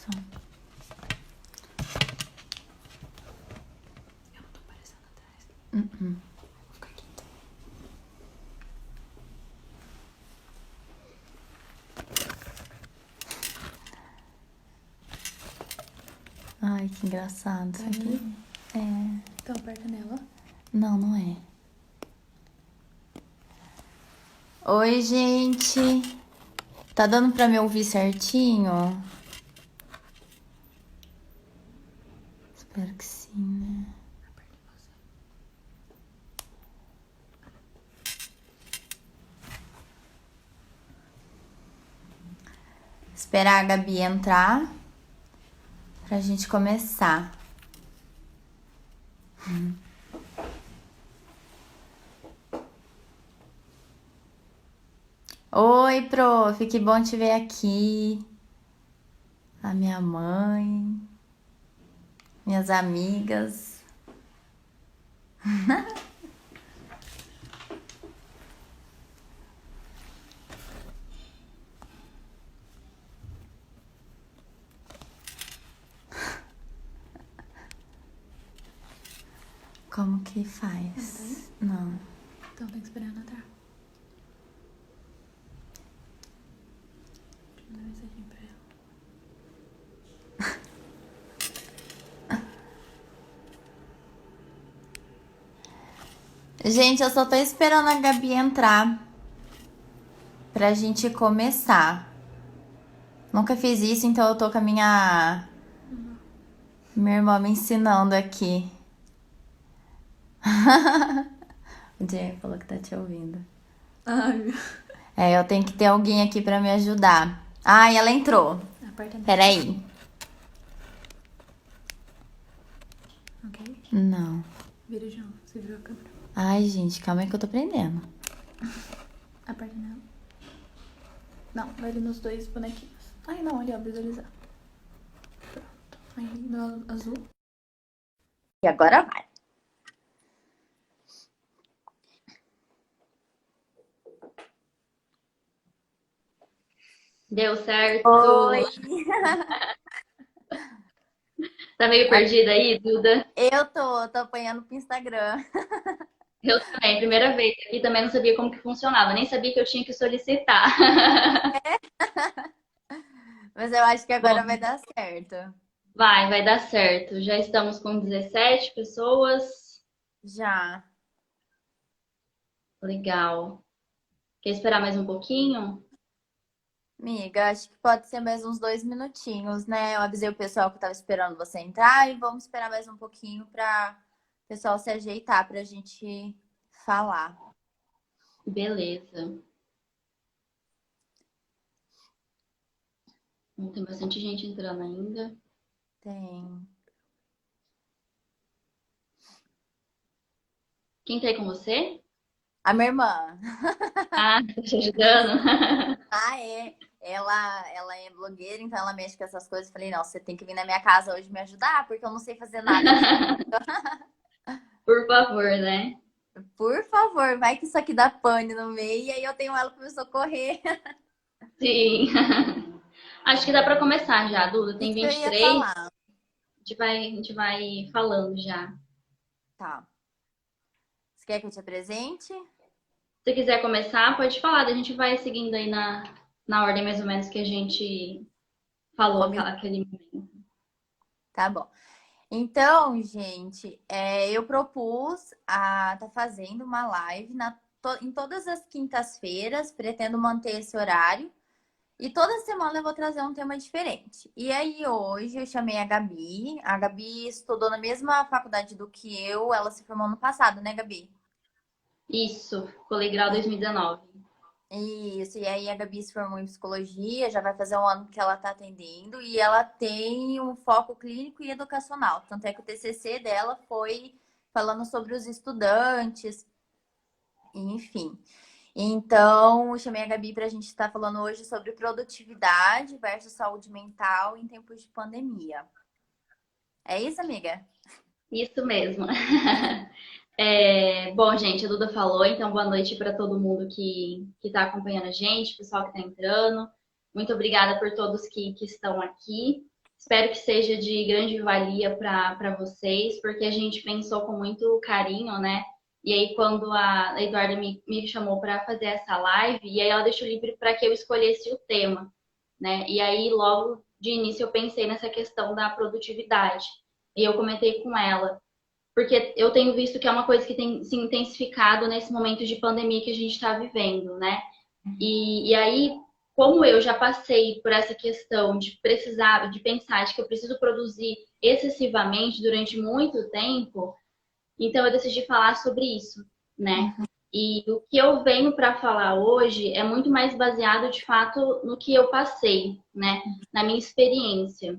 Só. Eu não tô aparecendo atrás. Uh-uh. Vou ficar aqui então. Ai, que engraçado isso aqui. É. Então aperta nela. Não, não é. Oi, gente. Tá dando pra me ouvir certinho? Espero que sim, né? Aperta você. Esperar a Gabi entrar pra gente começar. Oi, prof, que bom te ver aqui. A minha mãe, minhas amigas. Como que faz? Não. Então tem que esperar ela entrar. Deixa eu mandar mensagem pra ela. Gente, eu só tô esperando a Gabi entrar pra gente começar. Nunca fiz isso, então eu tô com a minha irmã me ensinando aqui. O Diego falou que tá te ouvindo. Ai, meu. É, eu tenho que ter alguém aqui pra me ajudar. Ai, ela entrou. Aperta nela. Peraí. Ok? Não. Vira de novo. Você virou a câmera. Ai, gente, calma aí que eu tô prendendo. Aperta nela. Não, vai ali nos dois bonequinhos. Ai, não, ali, ó, visualizar. Pronto. Aí no azul. E agora vai. Deu certo. Oi. Tá meio perdida aí, Duda? Eu tô apanhando pro Instagram. Eu também, primeira vez aqui, também não sabia como que funcionava, nem sabia que eu tinha que solicitar. Mas eu acho que agora vai Bom, dar certo. vai dar certo. Já estamos com 17 pessoas. Já. Legal. Quer esperar mais um pouquinho? Amiga, acho que pode ser mais uns 2 minutinhos, né? Eu avisei o pessoal que eu tava esperando você entrar e vamos esperar mais um pouquinho pra o pessoal se ajeitar pra gente falar. Beleza. Tem bastante gente entrando ainda. Tem. Quem tá aí com você? A minha irmã. Ah, tá te ajudando? Ah, é. Ela é blogueira, então ela mexe com essas coisas. Falei, não, você tem que vir na minha casa hoje me ajudar, porque eu não sei fazer nada disso. Por favor, né? Por favor, vai que isso aqui dá pane no meio e aí eu tenho ela pra me socorrer. Sim. Acho que dá pra começar já, Duda. Tem Isso que eu ia 23. falar. A gente vai falando já. Tá. Você quer que eu te apresente? Se você quiser começar, pode falar. A gente vai seguindo aí na ordem mais ou menos que a gente falou Combinado. aquele momento. Tá bom. Então, gente, eu propus a tá fazendo uma live em todas as quintas-feiras, pretendo manter esse horário. E toda semana eu vou trazer um tema diferente. E aí, hoje eu chamei a Gabi. A Gabi estudou na mesma faculdade do que eu, ela se formou no passado, né, Gabi? Isso, Colegrau 2019. Isso, e aí a Gabi se formou em psicologia, já vai fazer um ano que ela está atendendo, e ela tem um foco clínico e educacional. Tanto é que o TCC dela foi falando sobre os estudantes, enfim. Então, eu chamei a Gabi para a gente estar falando hoje sobre produtividade versus saúde mental em tempos de pandemia. É isso, amiga? Isso mesmo. Bom, gente, a Duda falou, então boa noite para todo mundo que está acompanhando a gente, pessoal que está entrando. Muito obrigada por todos que estão aqui. Espero que seja de grande valia para vocês, porque a gente pensou com muito carinho, né? E aí, quando a Eduarda me chamou para fazer essa live, e aí ela deixou livre para que eu escolhesse o tema, né? E aí, logo de início, eu pensei nessa questão da produtividade. E eu comentei com ela, porque eu tenho visto que é uma coisa que tem se intensificado nesse momento de pandemia que a gente está vivendo, né? E aí, como eu já passei por essa questão de precisar, de pensar de que eu preciso produzir excessivamente durante muito tempo, então eu decidi falar sobre isso, né? E o que eu venho para falar hoje é muito mais baseado de fato no que eu passei, né? Na minha experiência,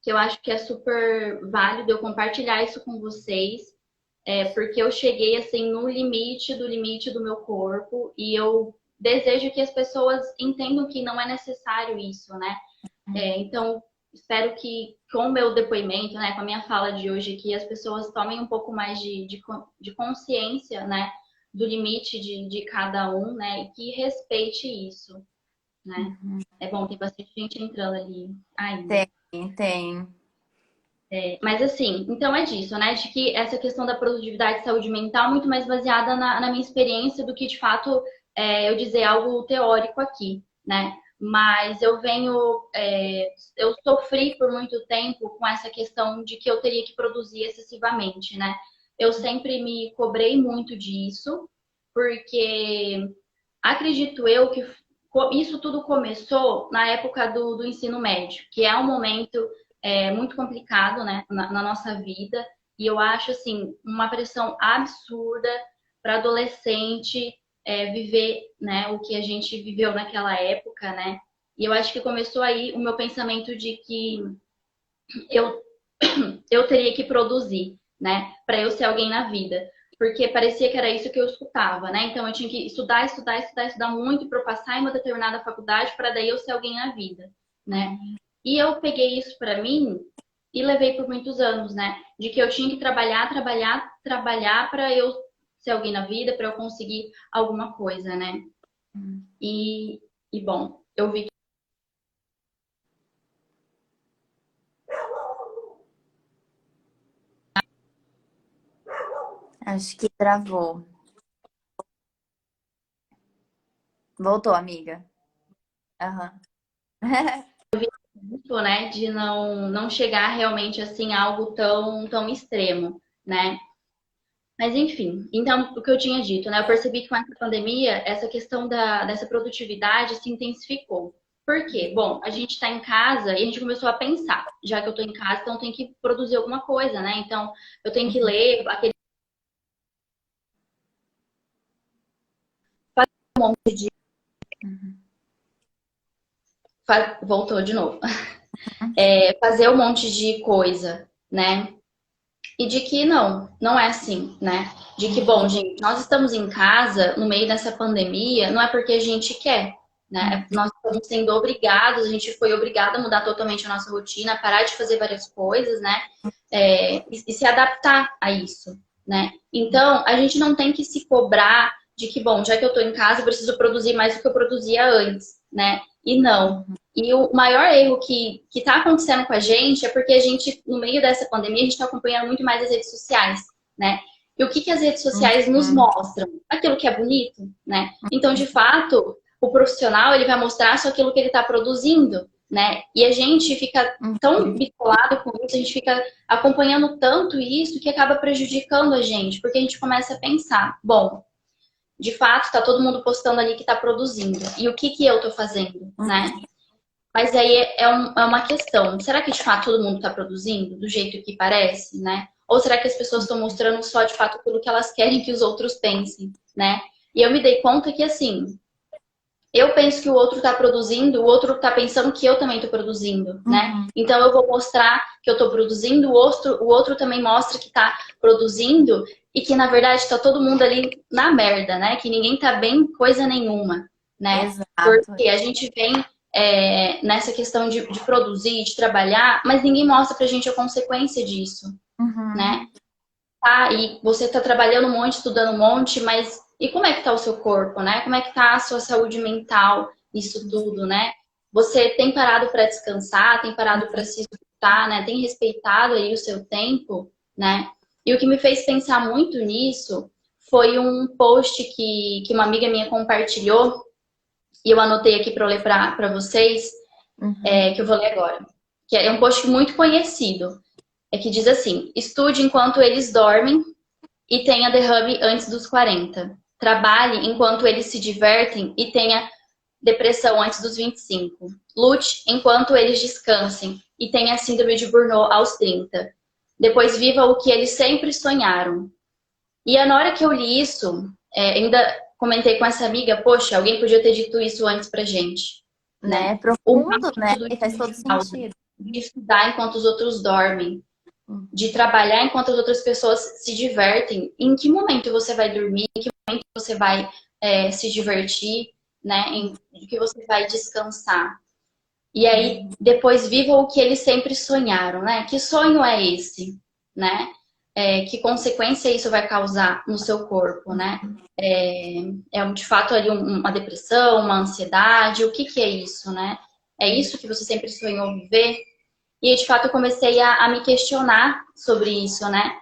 que eu acho que é super válido eu compartilhar isso com vocês, porque eu cheguei assim no limite do meu corpo e eu desejo que as pessoas entendam que não é necessário isso, né? Então, espero que com o meu depoimento, né, com a minha fala de hoje aqui, as pessoas tomem um pouco mais de consciência, né, do limite de cada um, né, e que respeite isso, né? É bom, tem bastante gente entrando ali ainda. Tem. Mas assim, então é disso, né? De que essa questão da produtividade e saúde mental é muito mais baseada na minha experiência do que, de fato, eu dizer algo teórico aqui, né? Mas eu eu sofri por muito tempo com essa questão de que eu teria que produzir excessivamente, né? Eu sempre me cobrei muito disso, porque acredito eu que isso tudo começou na época do ensino médio, que é um momento muito complicado, né, na nossa vida. E eu acho, assim, uma pressão absurda para adolescente viver, né, o que a gente viveu naquela época, né? E eu acho que começou aí o meu pensamento de que eu, eu teria que produzir, né, para eu ser alguém na vida. Porque parecia que era isso que eu escutava, né? Então eu tinha que estudar muito para eu passar em uma determinada faculdade para daí eu ser alguém na vida, né? E eu peguei isso para mim e levei por muitos anos, né? De que eu tinha que trabalhar para eu ser alguém na vida, para eu conseguir alguma coisa, né? E, bom, eu vi. Acho que travou. Voltou, amiga. Aham. Muito, né, de não chegar realmente assim a algo tão extremo, né? Mas enfim, então o que eu tinha dito, né? Eu percebi que com essa pandemia, essa questão dessa produtividade se intensificou. Por quê? Bom, a gente está em casa e a gente começou a pensar, já que eu estou em casa, então eu tenho que produzir alguma coisa, né? Então eu tenho que ler aquele monte de. Voltou de novo. Fazer um monte de coisa, né? E de que não é assim, né? De que, bom, gente, nós estamos em casa no meio dessa pandemia, não é porque a gente quer, né? Nós estamos sendo obrigados, a gente foi obrigado a mudar totalmente a nossa rotina, parar de fazer várias coisas, né? E se adaptar a isso, né? Então, a gente não tem que se cobrar de que, bom, já que eu tô em casa, eu preciso produzir mais do que eu produzia antes, né? E não. E o maior erro que está acontecendo com a gente é porque a gente, no meio dessa pandemia, a gente está acompanhando muito mais as redes sociais, né? E o que as redes sociais nos mostram? Aquilo que é bonito, né? Então, de fato, o profissional, ele vai mostrar só aquilo que ele está produzindo, né? E a gente fica tão bitolado com isso, a gente fica acompanhando tanto isso que acaba prejudicando a gente, porque a gente começa a pensar, bom, de fato, está todo mundo postando ali que está produzindo. E o que eu estou fazendo, né? Mas aí é uma questão. Será que de fato todo mundo está produzindo do jeito que parece, né? Ou será que as pessoas estão mostrando só de fato aquilo que elas querem que os outros pensem, né? E eu me dei conta que assim, eu penso que o outro está produzindo, o outro está pensando que eu também estou produzindo, né? Então eu vou mostrar que eu estou produzindo, o outro também mostra que está produzindo e que na verdade está todo mundo ali na merda, né? Que ninguém tá bem coisa nenhuma, né? Exato. Porque a gente vem nessa questão de produzir, de trabalhar, mas ninguém mostra pra gente a consequência disso, né? Tá, e você tá trabalhando um monte, estudando um monte, mas e como é que tá o seu corpo, né? Como é que tá a sua saúde mental, isso tudo, né? você tem parado para descansar, tem parado para se escutar, né? Tem respeitado aí o seu tempo, né? E o que me fez pensar muito nisso foi um post que uma amiga minha compartilhou, e eu anotei aqui para eu ler para vocês, que eu vou ler agora. Que é um post muito conhecido. É que diz assim: estude enquanto eles dormem e tenha derrame antes dos 40. Trabalhe enquanto eles se divertem e tenha depressão antes dos 25. Lute enquanto eles descansem e tenha síndrome de Burnout aos 30. Depois viva o que eles sempre sonharam. E na hora que eu li isso, ainda comentei com essa amiga, poxa, alguém podia ter dito isso antes pra gente. Né? O Profundo, né? máximo E faz todo sentido. de estudar enquanto os outros dormem, de trabalhar enquanto as outras pessoas se divertem. Em que momento você vai dormir? Em que momento você vai se divertir? Né? Em que você vai descansar? E aí, depois viva o que eles sempre sonharam, né? Que sonho é esse, né? Que consequência isso vai causar no seu corpo, né? De fato ali uma depressão, uma ansiedade, o que é isso, né? É isso que você sempre sonhou viver? E de fato eu comecei a me questionar sobre isso, né?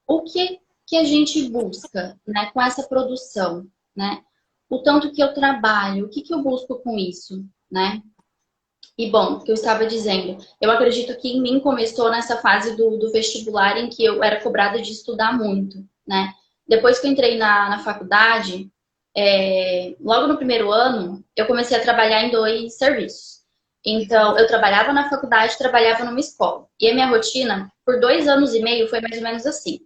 O que a gente busca, né, com essa produção, né? O tanto que eu trabalho, o que eu busco com isso, né? E bom, o que eu estava dizendo, eu acredito que em mim começou nessa fase do vestibular em que eu era cobrada de estudar muito, né? Depois que eu entrei na faculdade, logo no primeiro ano, eu comecei a trabalhar em 2 serviços. Então, eu trabalhava na faculdade, trabalhava numa escola. E a minha rotina, por 2 anos e meio, foi mais ou menos assim.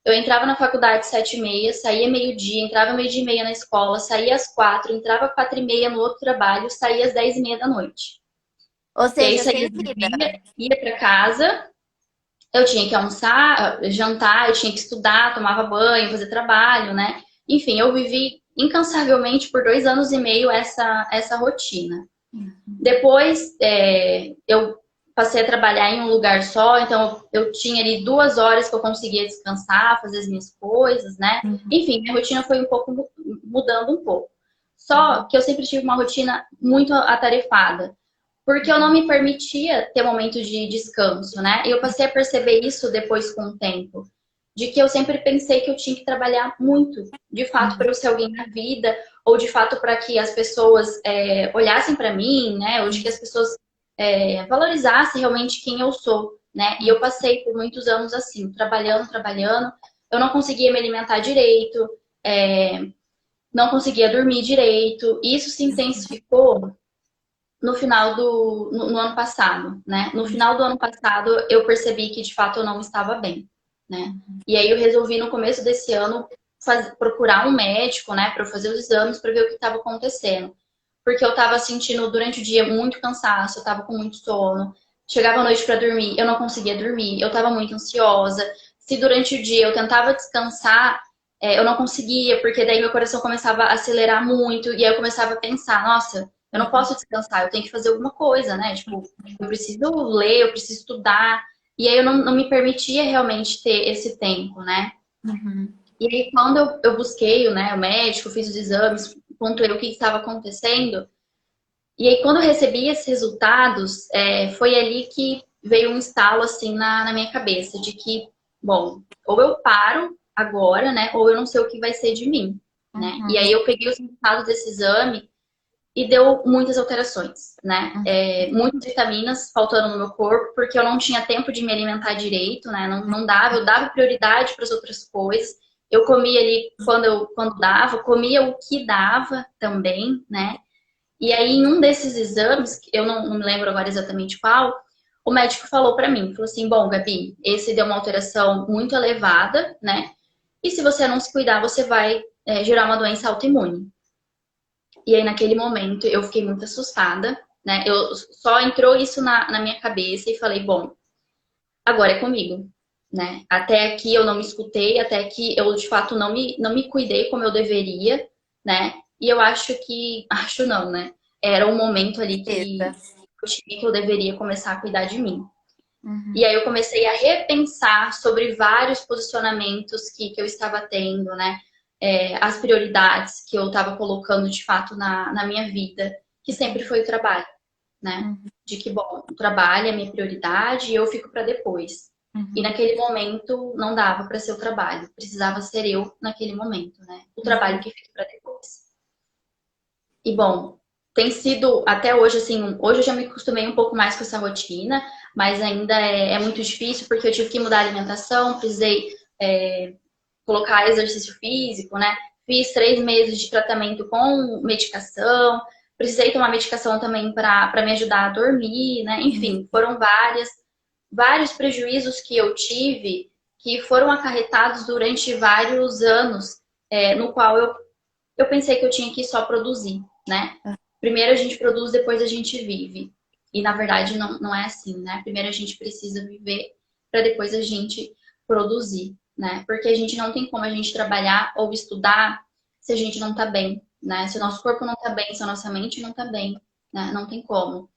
Eu entrava na faculdade às 7h30, saía meio-dia, entrava meio-dia e meia na escola, saía às 4, entrava às 4h30 no outro trabalho, saía às 10h30 da noite. Ou E aí seja, saía sem do vida. dia, ia para casa, eu tinha que almoçar, jantar, eu tinha que estudar, tomava banho, fazer trabalho, né? Enfim, eu vivi incansavelmente por 2 anos e meio essa rotina. Depois, eu passei a trabalhar em um lugar só, então eu tinha ali 2 horas que eu conseguia descansar, fazer as minhas coisas, né? Enfim, minha rotina foi um pouco mudando um pouco. Só que eu sempre tive uma rotina muito atarefada, porque eu não me permitia ter momento de descanso, né? E eu passei a perceber isso depois com o tempo, de que eu sempre pensei que eu tinha que trabalhar muito, de fato, para eu ser alguém na vida, ou de fato para que as pessoas olhassem para mim, né? Ou de que as pessoas valorizassem realmente quem eu sou, né? E eu passei por muitos anos assim, trabalhando, eu não conseguia me alimentar direito, não conseguia dormir direito, e isso se intensificou no final no ano passado, né? No final do ano passado, eu percebi que, de fato, eu não estava bem, né? E aí eu resolvi, no começo desse ano, procurar um médico, né? Para eu fazer os exames, para ver o que estava acontecendo. Porque eu estava sentindo, durante o dia, muito cansaço, eu estava com muito sono. Chegava à noite para dormir, eu não conseguia dormir, eu estava muito ansiosa. Se durante o dia eu tentava descansar, eu não conseguia, porque daí meu coração começava a acelerar muito, e aí eu começava a pensar, nossa, eu não posso descansar, eu tenho que fazer alguma coisa, né? Tipo, eu preciso ler, eu preciso estudar. E aí eu não me permitia realmente ter esse tempo, né? E aí quando eu busquei, né, o médico, fiz os exames, pontuei o que estava acontecendo. E aí quando eu recebi esses resultados, foi ali que veio um estalo assim na minha cabeça, de que, bom, ou eu paro agora, né? Ou eu não sei o que vai ser de mim, né? E aí eu peguei os resultados desse exame e deu muitas alterações, né? Muitas vitaminas faltando no meu corpo, porque eu não tinha tempo de me alimentar direito, né? Não dava, eu dava prioridade para as outras coisas. Eu comia ali quando dava, comia o que dava também, né? E aí, em um desses exames, eu não me lembro agora exatamente qual, o médico falou para mim, falou assim, bom, Gabi, esse deu uma alteração muito elevada, né? E se você não se cuidar, você vai gerar uma doença autoimune. E aí, naquele momento, eu fiquei muito assustada, né? Só entrou isso na minha cabeça e falei, bom, agora é comigo, né? Até aqui eu não me escutei, até aqui eu, de fato, não me cuidei como eu deveria, né? E eu acho não, né? Era um momento ali que eu deveria começar a cuidar de mim. E aí eu comecei a repensar sobre vários posicionamentos que eu estava tendo, né? As prioridades que eu estava colocando de fato na minha vida, que sempre foi o trabalho, né? De que, bom, o trabalho é minha prioridade e eu fico para depois. E naquele momento não dava para ser o trabalho, precisava ser eu naquele momento, né? O trabalho que fica para depois. E bom, tem sido até hoje assim, hoje eu já me acostumei um pouco mais com essa rotina, mas ainda é muito difícil porque eu tive que mudar a alimentação, precisei colocar exercício físico, né? Fiz 3 meses de tratamento com medicação, precisei tomar medicação também para me ajudar a dormir, né? Enfim, foram vários prejuízos que eu tive que foram acarretados durante vários anos, no qual eu pensei que eu tinha que só produzir, né? Primeiro a gente produz, depois a gente vive. E na verdade não é assim, né? Primeiro a gente precisa viver para depois a gente produzir, né? Porque a gente não tem como a gente trabalhar ou estudar se a gente não tá bem, né? Se o nosso corpo não tá bem, se a nossa mente não tá bem, né? Não tem como.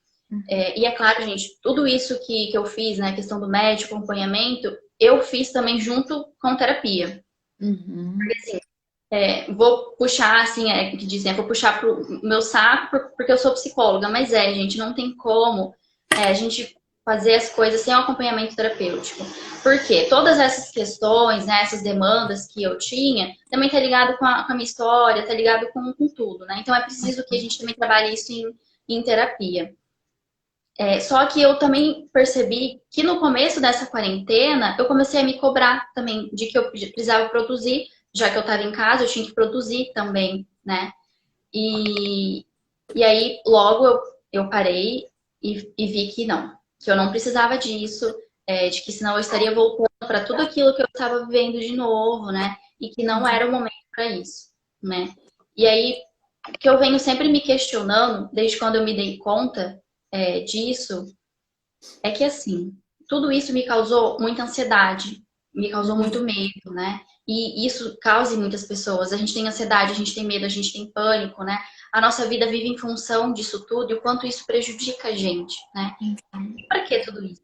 E é claro, gente, tudo isso que eu fiz, né? A questão do médico, acompanhamento, eu fiz também junto com terapia. Porque assim, vou puxar, assim, que dizem, vou puxar pro meu saco porque eu sou psicóloga, mas gente, não tem como a gente fazer as coisas sem um acompanhamento terapêutico. Porque todas essas questões, né, essas demandas que eu tinha, também tá ligado com a minha história, tá ligado com tudo, né? Então é preciso que a gente também trabalhe isso em terapia. Só que eu também percebi que no começo dessa quarentena, eu comecei a me cobrar também de que eu precisava produzir, já que eu estava em casa, eu tinha que produzir também, né? E aí, logo eu parei e vi que não, que eu não precisava disso, de que senão eu estaria voltando para tudo aquilo que eu estava vivendo de novo, né? E que não era o momento para isso, né? E aí, que eu venho sempre me questionando, desde quando eu me dei conta disso, é que assim, tudo isso me causou muita ansiedade, me causou muito medo, né? E isso causa em muitas pessoas. A gente tem ansiedade, a gente tem medo, a gente tem pânico, né? A nossa vida vive em função disso tudo e o quanto isso prejudica a gente, né? E para que tudo isso,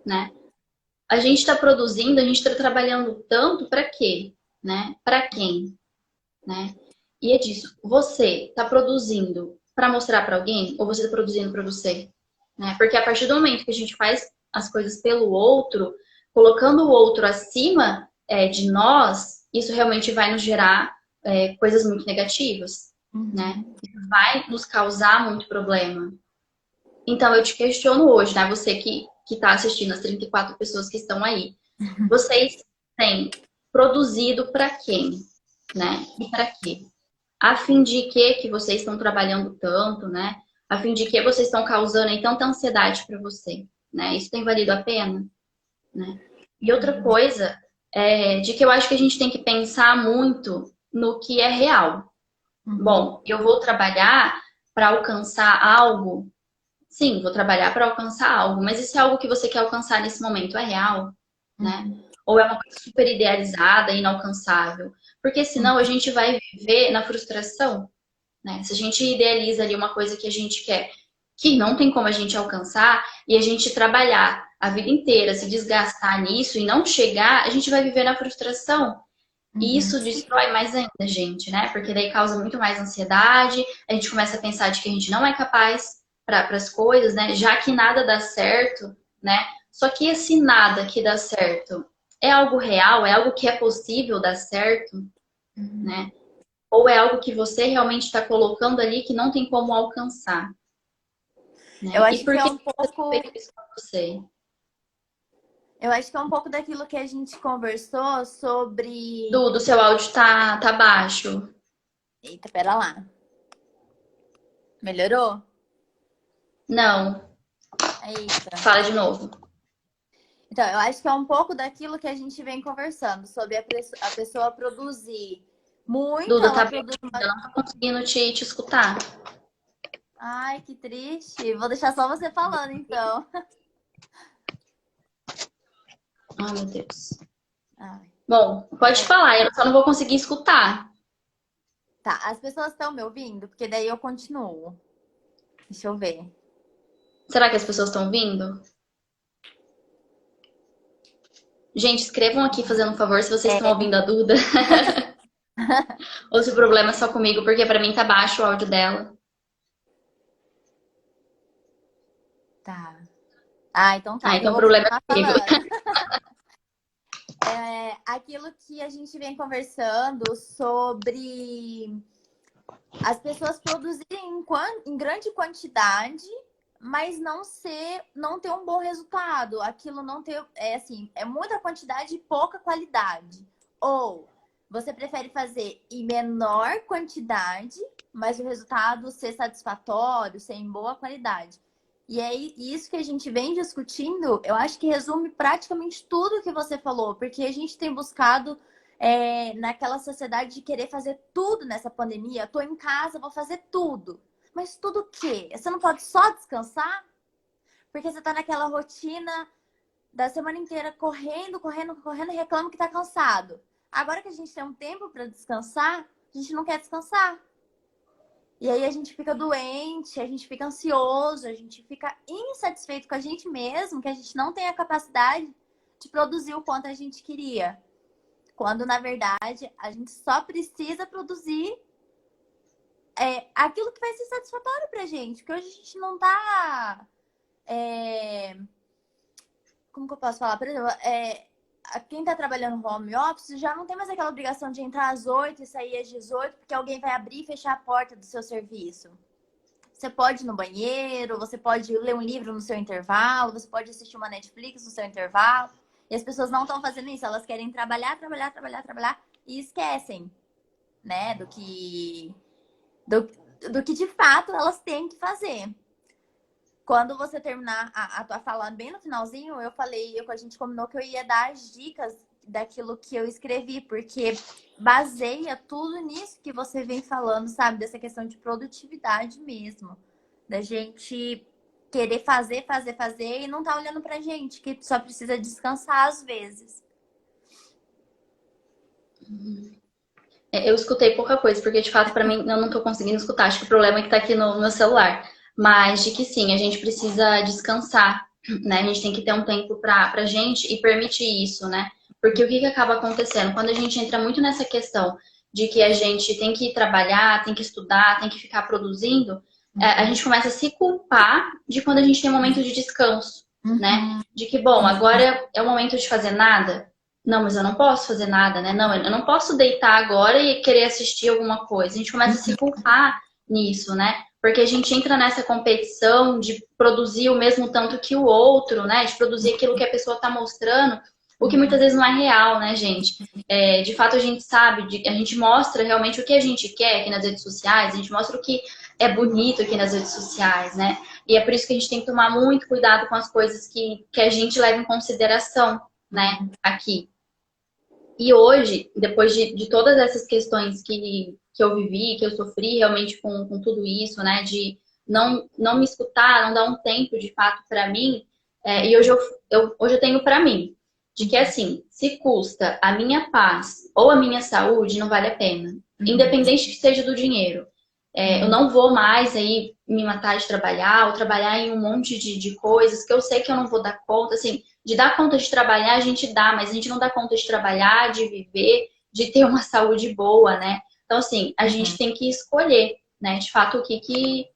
né? A gente está produzindo, a gente está trabalhando tanto para quê, né? Para quem, né? E é disso. Você está produzindo para mostrar para alguém ou você está produzindo para você? Né? Porque a partir do momento que a gente faz as coisas pelo outro, colocando o outro acima de nós, isso realmente vai nos gerar coisas muito negativas, né? Isso vai nos causar muito problema. Então eu te questiono hoje, né? Você que está assistindo, as 34 pessoas que estão aí, vocês têm produzido para quem, né? E para quê? A fim de que vocês estão trabalhando tanto, né? A fim de que vocês estão causando aí tanta ansiedade para você, né? Isso tem valido a pena, né? E outra coisa de que eu acho que a gente tem que pensar muito no que é real. Bom, eu vou trabalhar para alcançar algo. Sim, vou trabalhar para alcançar algo, mas e se é algo que você quer alcançar nesse momento é real, né? Ou é uma coisa super idealizada, inalcançável? Porque senão a gente vai viver na frustração, né? Se a gente idealiza ali uma coisa que a gente quer, que não tem como a gente alcançar, e a gente trabalhar a vida inteira, se desgastar nisso e não chegar, a gente vai viver na frustração. E isso destrói mais ainda a gente, né? Porque daí causa muito mais ansiedade, a gente começa a pensar de que a gente não é capaz para as coisas, né? Já que nada dá certo, né? Só que esse nada que dá certo é algo real, é algo que é possível dar certo, né? Ou é algo que você realmente está colocando ali que não tem como alcançar. Né? Eu acho e por que é que um pouco. isso com você? Eu acho que é um pouco daquilo que a gente conversou sobre. Do seu áudio tá baixo. Eita, pera lá. Melhorou? Não, Eita. fala de novo. Então, eu acho que é um pouco daquilo que a gente vem conversando, sobre a pessoa produzir muito, Duda, ela tá bem? produz Eu não tô conseguindo te escutar. Ai, que triste. Vou deixar só você falando, então. Ai, meu Deus. Ai. Bom, pode falar, eu só não vou conseguir escutar. Tá, as pessoas estão me ouvindo? Porque daí eu continuo. Deixa eu ver. Será que as pessoas estão vindo? Gente, escrevam aqui fazendo um favor se vocês estão ouvindo a Duda. Ou se o problema é só comigo, porque pra mim tá baixo o áudio dela. Tá. Ah, então tá. Ah, Eu então o vou problema continuar é comigo. falando. Aquilo que a gente vem conversando sobre as pessoas produzirem em grande quantidade, mas não ter um bom resultado. Aquilo não ter, assim, é muita quantidade e pouca qualidade. Ou você prefere fazer em menor quantidade, mas o resultado ser satisfatório, ser em boa qualidade. E é isso que a gente vem discutindo, eu acho que resume praticamente tudo que você falou, porque a gente tem buscado naquela sociedade de querer fazer tudo nessa pandemia. Tô em casa, vou fazer tudo. Mas tudo o quê? Você não pode só descansar? Porque você tá naquela rotina da semana inteira correndo, correndo, correndo e reclama que tá cansado. Agora que a gente tem um tempo para descansar, a gente não quer descansar. E aí a gente fica doente, a gente fica ansioso, a gente fica insatisfeito com a gente mesmo, que a gente não tem a capacidade de produzir o quanto a gente queria. Quando, na verdade, a gente só precisa produzir aquilo que vai ser satisfatório pra gente. Porque hoje a gente não tá... como que eu posso falar? Por exemplo, quem tá trabalhando home office já não tem mais aquela obrigação de entrar às 8 e sair às 18, porque alguém vai abrir e fechar a porta do seu serviço. Você pode ir no banheiro, você pode ler um livro no seu intervalo, você pode assistir uma Netflix no seu intervalo. E as pessoas não estão fazendo isso, elas querem trabalhar, trabalhar, trabalhar, trabalhar e esquecem, né, do que de fato elas têm que fazer. Quando você terminar a tua fala bem no finalzinho, a gente combinou que eu ia dar as dicas daquilo que eu escrevi, porque baseia tudo nisso que você vem falando, sabe? Dessa questão de produtividade mesmo. Da gente querer fazer, fazer, fazer e não tá olhando pra gente, que só precisa descansar às vezes. Eu escutei pouca coisa, porque de fato, pra mim, eu não tô conseguindo escutar. Acho que o problema é que tá aqui no meu celular. Mas de que sim, a gente precisa descansar, né? A gente tem que ter um tempo pra gente e permitir isso, né? Porque o que acaba acontecendo? Quando a gente entra muito nessa questão de que a gente tem que trabalhar, tem que estudar, tem que ficar produzindo, a gente começa a se culpar de quando a gente tem um momento de descanso, né? De que, bom, agora é o momento de fazer nada. Não, mas eu não posso fazer nada, né? Não, eu não posso deitar agora e querer assistir alguma coisa. A gente começa a se culpar nisso, né? Porque a gente entra nessa competição de produzir o mesmo tanto que o outro, né? De produzir aquilo que a pessoa está mostrando, o que muitas vezes não é real, né, gente? De fato, a gente sabe, a gente mostra realmente o que a gente quer aqui nas redes sociais, a gente mostra o que é bonito aqui nas redes sociais, né? E é por isso que a gente tem que tomar muito cuidado com as coisas que a gente leva em consideração, né, aqui. E hoje, depois de todas essas questões que eu vivi, que eu sofri realmente com tudo isso, né? De não me escutar, não dar um tempo de fato para mim. E hoje hoje eu tenho para mim. De que assim, se custa a minha paz ou a minha saúde, não vale a pena. Independente que seja do dinheiro. Eu não vou mais aí me matar de trabalhar ou trabalhar em um monte de coisas que eu sei que eu não vou dar conta, assim, de dar conta de trabalhar a gente dá, mas a gente não dá conta de trabalhar, de viver, de ter uma saúde boa, né? Então, assim, a gente tem que escolher, né? De fato, o que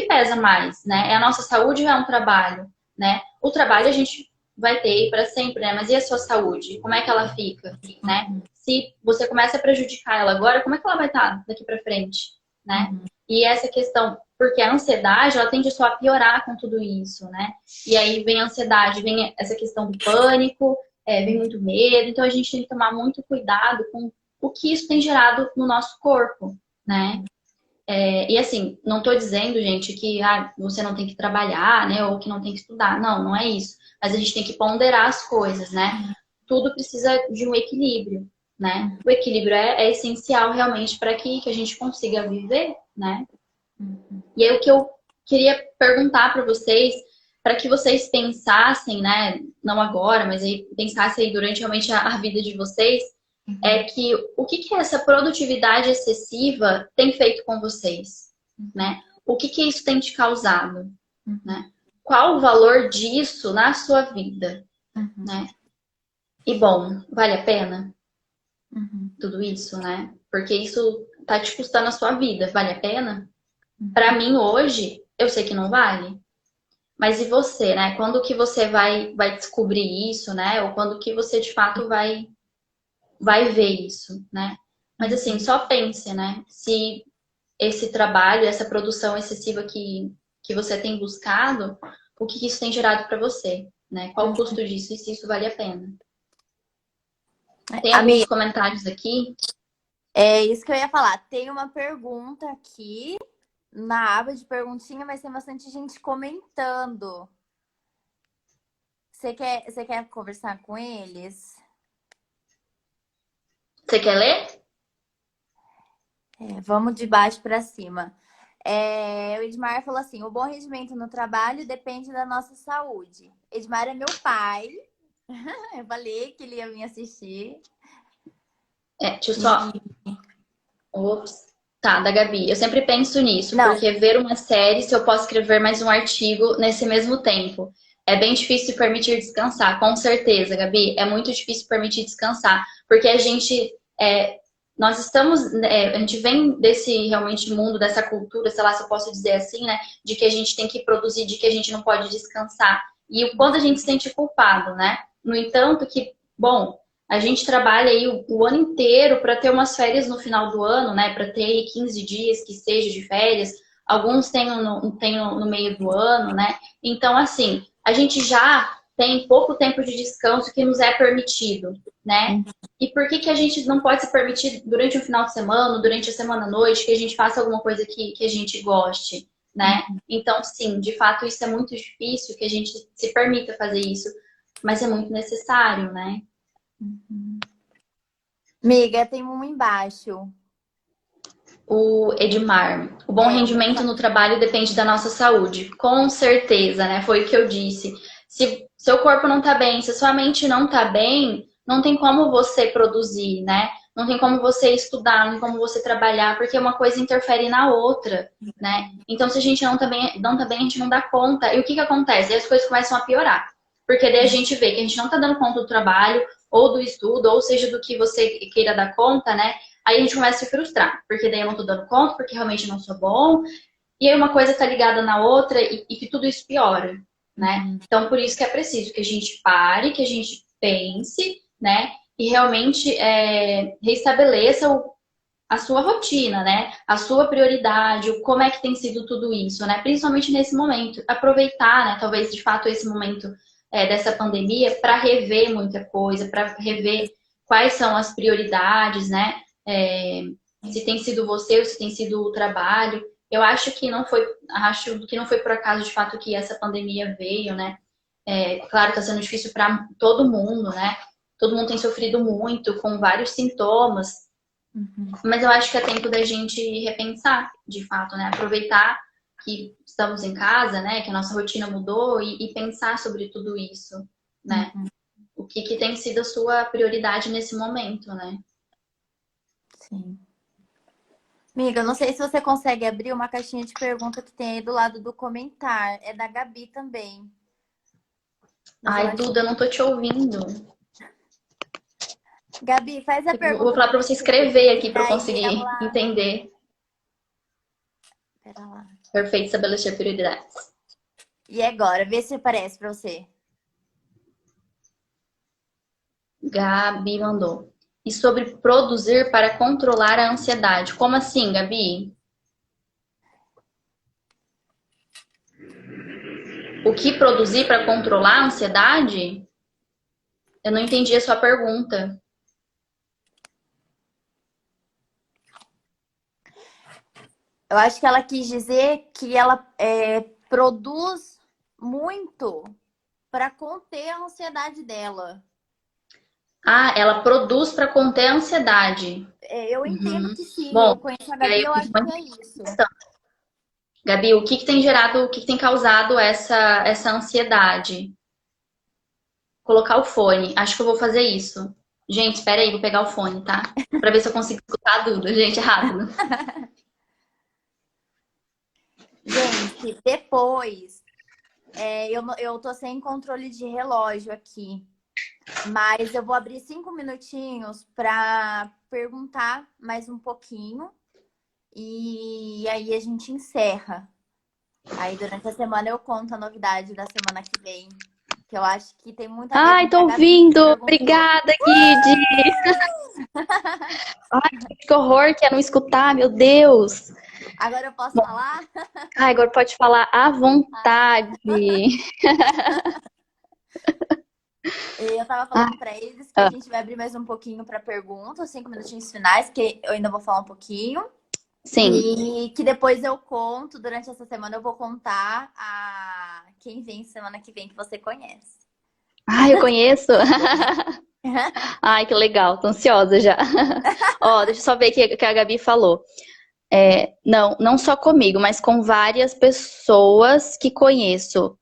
pesa mais, né? É a nossa saúde ou é um trabalho, né? O trabalho a gente vai ter para sempre, né? Mas e a sua saúde? Como é que ela fica, né? Se você começa a prejudicar ela agora, como é que ela vai estar daqui para frente, né? E essa questão, porque a ansiedade, ela tende só a piorar com tudo isso, né? E aí vem a ansiedade, vem essa questão do pânico, vem muito medo. Então a gente tem que tomar muito cuidado com o que isso tem gerado no nosso corpo, né? E assim, não estou dizendo, gente, que você não tem que trabalhar, né? Ou que não tem que estudar. Não, não é isso. Mas a gente tem que ponderar as coisas, né? Tudo precisa de um equilíbrio, né? O equilíbrio é essencial realmente para que a gente consiga viver, né? E aí o que eu queria perguntar para vocês, para que vocês pensassem, né? Não agora, mas aí pensassem aí durante realmente a vida de vocês, é que o que essa produtividade excessiva tem feito com vocês, né? O que isso tem te causado, né? Qual o valor disso na sua vida, né? E bom, vale a pena tudo isso, né? Porque isso tá te custando a sua vida, vale a pena? Pra mim hoje, eu sei que não vale, Mas e você, né? Quando que você vai descobrir isso, né? Ou quando que você de fato vai ver isso, né? Mas assim, Uhum. só pense, né? Se esse trabalho, essa produção excessiva que você tem buscado, o que isso tem gerado para você, né? Qual o custo disso e se isso vale a pena? Tem alguns Amiga, comentários aqui. é isso que eu ia falar. Tem uma pergunta aqui na aba de perguntinha, mas tem bastante gente comentando. Você quer conversar com eles? Você quer ler? Vamos de baixo para cima. O Edmar falou assim: o bom rendimento no trabalho depende da nossa saúde. Edmar é meu pai. Eu falei que ele ia me assistir. Deixa eu só. E... Ops. Tá, da Gabi. Eu sempre penso nisso, Não, porque ver uma série, se eu posso escrever mais um artigo nesse mesmo tempo. É bem difícil permitir descansar, com certeza, Gabi. É muito difícil permitir descansar, porque nós estamos, a gente vem desse realmente mundo, dessa cultura, sei lá se eu posso dizer assim, né? De que a gente tem que produzir, de que a gente não pode descansar. E o quando a gente se sente culpado, né? No entanto, bom, a gente trabalha aí o ano inteiro para ter umas férias no final do ano, né? Para ter aí 15 dias que seja de férias. Alguns têm no meio do ano, né? Então, assim, a gente já tem pouco tempo de descanso que nos é permitido, né? E por que a gente não pode se permitir durante o final de semana, durante a semana à noite, que a gente faça alguma coisa que a gente goste, né? Então, sim, de fato, isso é muito difícil que a gente se permita fazer isso, mas é muito necessário, né? amiga, tem um embaixo. O Edmar, o bom O meu rendimento no trabalho depende da nossa saúde. Com certeza, né? Foi o que eu disse. Se seu corpo não tá bem, se sua mente não tá bem, não tem como você produzir, né? Não tem como você estudar, não tem como você trabalhar, porque uma coisa interfere na outra, né? Então, se a gente não tá bem, a gente não dá conta. E o que acontece? Aí as coisas começam a piorar. Porque daí a gente vê que a gente não tá dando conta do trabalho, ou do estudo, ou seja, do que você queira dar conta, né? Aí a gente começa a se frustrar, porque daí eu não tô dando conta, porque realmente não sou bom. E aí uma coisa tá ligada na outra e que tudo isso piora, né? Então, por isso que é preciso que a gente pare, que a gente pense, né? E realmente restabeleça a sua rotina, né? A sua prioridade, como é que tem sido tudo isso, né? Principalmente nesse momento. Aproveitar, né? Talvez, de fato, esse momento dessa pandemia para rever muita coisa, para rever quais são as prioridades, né? Se tem sido você ou se tem sido o trabalho. Eu acho que não foi por acaso de fato que essa pandemia veio, né? Claro, está sendo difícil para todo mundo, né? Todo mundo tem sofrido muito com vários sintomas, mas eu acho que é tempo da gente repensar, de fato, né? Aproveitar que estamos em casa, né? Que a nossa rotina mudou e pensar sobre tudo isso, né? O que tem sido a sua prioridade nesse momento, né? Sim. Amiga, eu não sei se você consegue abrir uma caixinha de pergunta que tem aí do lado do comentário. É da Gabi também. Mas eu Ai, acho. Duda, eu não tô te ouvindo. Gabi, faz a Eu vou pergunta falar pra para você Cris, escrever que aqui para eu daí conseguir ela. entender. Pera lá. Perfeito, estabelecer prioridades. E agora? Vê se aparece pra você. Gabi mandou. E sobre produzir para controlar a ansiedade. Como assim, Gabi? O que produzir para controlar a ansiedade? Eu não entendi a sua pergunta. Eu acho que ela quis dizer que ela produz muito para conter a ansiedade dela. Ah, ela produz para conter a ansiedade. Eu entendo que sim, Bom, eu conheço a e Gabi, aí eu eu fiz acho uma que é isso. questão. Gabi, o que tem gerado, o que tem causado essa ansiedade? Colocar o fone. Acho que eu vou fazer isso. Gente, espera aí, vou pegar o fone, tá? Para ver se eu consigo escutar tudo. Gente, é rápido. Gente, depois, eu tô sem controle de relógio aqui, mas eu vou abrir 5 minutinhos para perguntar mais um pouquinho e aí a gente encerra. Aí durante a semana eu conto a novidade da semana que vem. Que eu acho que tem muito a ver com Ai, o que tô a Gabi ouvindo! perguntou. Obrigada, Guide! Ai, que horror que é não escutar, meu Deus! Agora eu posso falar? Ai, agora pode falar à Ai, vontade. eu tava Ai, falando pra eles que a ah, gente vai abrir mais um pouquinho pra perguntas, 5 minutinhos finais, que eu ainda vou falar um pouquinho. sim. E que depois eu conto, durante essa semana eu vou contar a quem vem semana que vem que você conhece. Ai, eu conheço. Ai, que legal, tô ansiosa já. Ó, deixa eu só ver o que a Gabi falou. Não, não só comigo, mas com várias pessoas que conheço